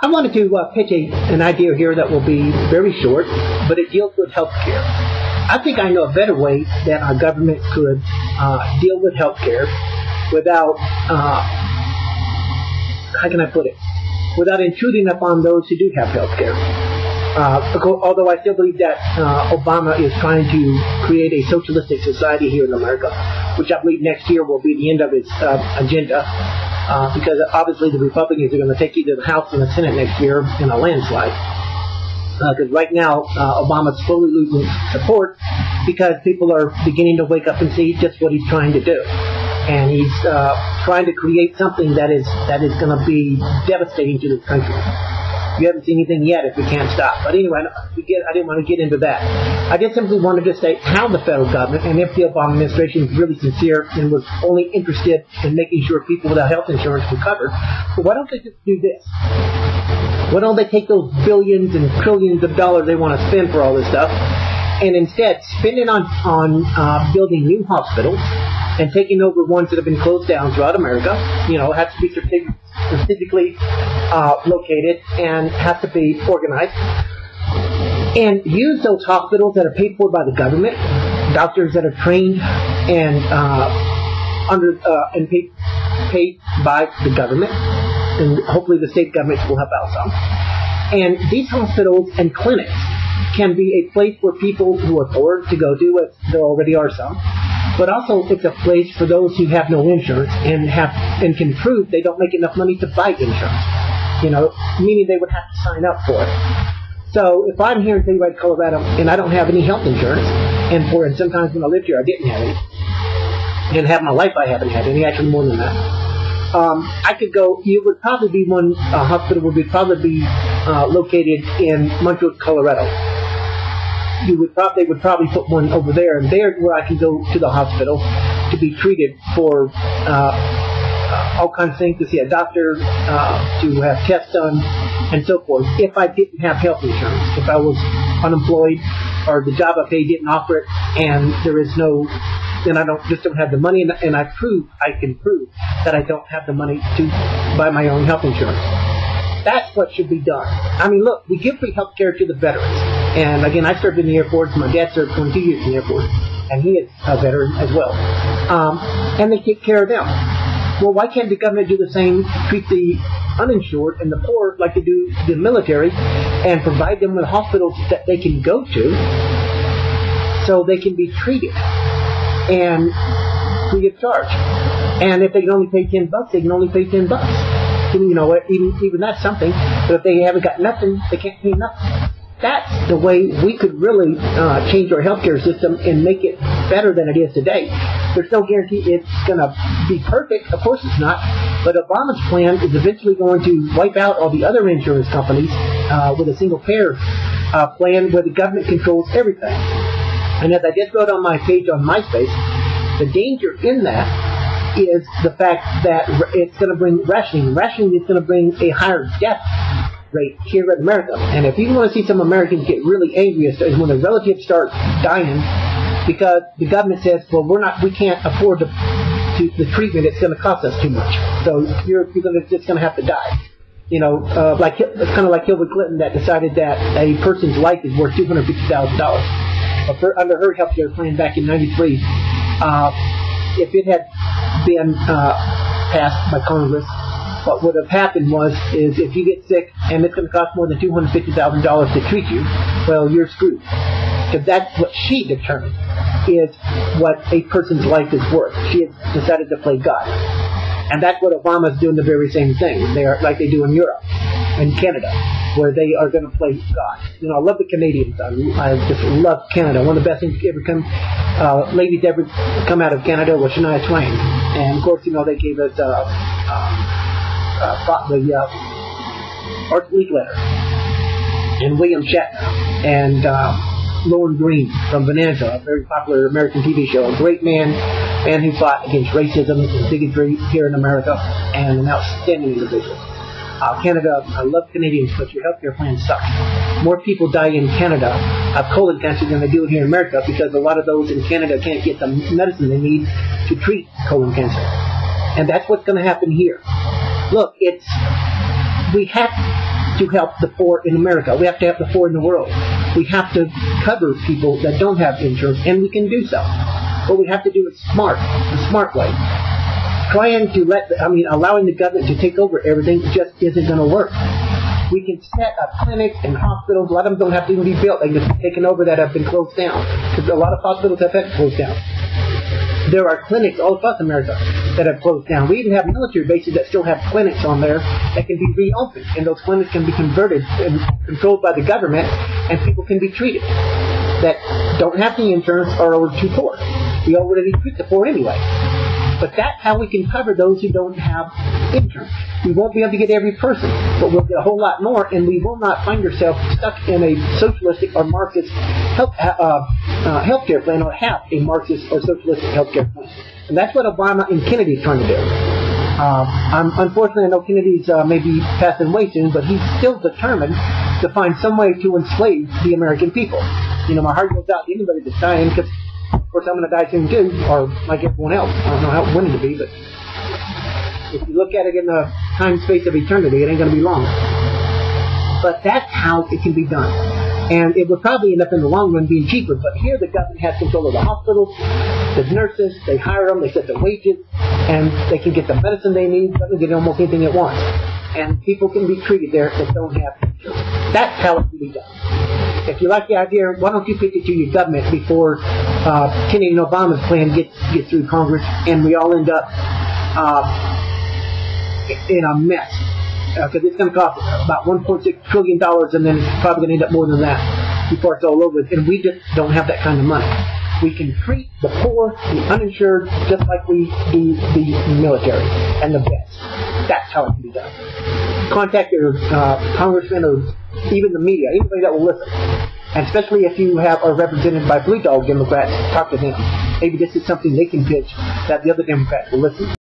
I wanted to pitch an idea here that will be very short, but it deals with health care. I think I know a better way that our government could deal with health care without, how can I put it, without intruding upon those who do have health care. Although I still believe that Obama is trying to create a socialistic society here in America, which I believe next year will be the end of his agenda. Because obviously the Republicans are going to take either the House and the Senate next year in a landslide. Because right now, Obama's slowly losing support because people are beginning to wake up and see just what he's trying to do. And he's trying to create something that is going to be devastating to this country. You haven't seen anything yet if we can't stop. But anyway, I didn't want to get into that. I just simply wanted to state how the federal government and if the Obama administration is really sincere and was only interested in making sure people without health insurance were covered. But why don't they just do this? Why don't they take those billions and trillions of dollars they want to spend for all this stuff and instead spend it on building new hospitals and taking over ones that have been closed down throughout America. You know, have to be strategically located and have to be organized. And use those hospitals that are paid for by the government, doctors that are trained and paid by the government, and hopefully the state governments will help out some. And these hospitals and clinics can be a place where people who are poor to go to, as there already are some. But also, it's a place for those who have no insurance and can prove they don't make enough money to buy insurance. You know, meaning they would have to sign up for it. So if I'm here in Telluride, Colorado, and I don't have any health insurance, and sometimes when I lived here I didn't have any, and half my life I haven't had any, actually more than that. I could go. You would probably be one hospital would probably be located in Montrose, Colorado. They would probably put one over there, and there's where I can go to the hospital to be treated for all kinds of things, to see a doctor, to have tests done, and so forth. If I didn't have health insurance, if I was unemployed, or the job I paid didn't offer it, and there is no, then I don't have the money, and I can prove that I don't have the money to buy my own health insurance. That's what should be done. I mean, look, we give free health care to the veterans. And again, I served in the Air Force. My dad served 22 years in the Air Force, and he is a veteran as well. And they take care of them. Well, why can't the government do the same, treat the uninsured and the poor like they do the military, and provide them with hospitals that they can go to so they can be treated and free of charge? And if they can only pay $10, they can only pay $10. You know what? Even that's something. But if they haven't got nothing, they can't pay nothing. That's the way we could really change our healthcare system and make it better than it is today. There's no guarantee it's going to be perfect. Of course it's not. But Obama's plan is eventually going to wipe out all the other insurance companies with a single-payer plan where the government controls everything. And as I just wrote on my page on MySpace, the danger in that is the fact that it's going to bring rationing. Rationing is going to bring a higher death rate here in America. And if you want to see some Americans get really angry as when their relatives start dying because the government says, well, we can't afford the treatment, it's going to cost us too much. So you're just going to have to die. You know, it's kind of like Hillary Clinton that decided that a person's life is worth $250,000. Under her health care plan back in '93, if it had been passed by Congress, what would have happened is if you get sick and it's going to cost more than $250,000 to treat you, well, you're screwed. Because that's what she determined is what a person's life is worth. She has decided to play God. And that's what Obama's doing, the very same thing. They are like they do in Europe and Canada, where they are going to play God. You know, I love the Canadians. I just love Canada. One of the best things to ever ladies ever come out of Canada was Shania Twain. And of course, you know, they gave us the Art League Letter and William Shatner and Lorne Greene from Bonanza, a very popular American TV show. A great man who fought against racism and bigotry here in America, and an outstanding individual. Canada, I love Canadians, but your healthcare plan sucks. More people die in Canada of colon cancer than they do here in America because a lot of those in Canada can't get the medicine they need to treat colon cancer. And that's what's going to happen here. Look, we have to help the poor in America. We have to help the poor in the world. We have to cover people that don't have insurance, and we can do so. But we have to do it the smart way. Trying to allowing the government to take over everything just isn't going to work. We can set up clinics and hospitals. A lot of them don't have to even be built. They can just be taken over that have been closed down. Because a lot of hospitals have been closed down. There are clinics all across America that have closed down. We even have military bases that still have clinics on there that can be reopened. And those clinics can be converted and controlled by the government, and people can be treated that don't have the insurance or are too poor. We already treat the poor anyway. But that's how we can cover those who don't have insurance. We won't be able to get every person, but we'll get a whole lot more, and we will not find ourselves stuck in a socialistic or Marxist healthcare plan, or have a Marxist or socialistic healthcare plan. And that's what Obama and Kennedy are trying to do. Unfortunately, I know Kennedy's maybe passing away soon, but he's still determined to find some way to enslave the American people. You know, my heart goes out to anybody that's dying, because of course I'm going to die soon too, or like everyone else. I don't know how when it'll be, but if you look at it in the time space of eternity, it ain't going to be long. But that's how it can be done. And it would probably end up in the long run being cheaper. But here the government has control of the hospitals, the nurses, they hire them, they set the wages, and they can get the medicine they need, they can get almost anything at once. And people can be treated there that don't have insurance. That's how it can be done. If you like the idea, why don't you pitch it to your government before Kennedy and Obama's plan gets through Congress, and we all end up in a mess. Because it's going to cost about $1.6 trillion, and then it's probably going to end up more than that before it's all over. And we just don't have that kind of money. We can treat the poor, the uninsured, just like we do the military and the vets. That's how it can be done. Contact your congressman or even the media, anybody that will listen. And especially if you are represented by blue dog Democrats, talk to them. Maybe this is something they can pitch that the other Democrats will listen.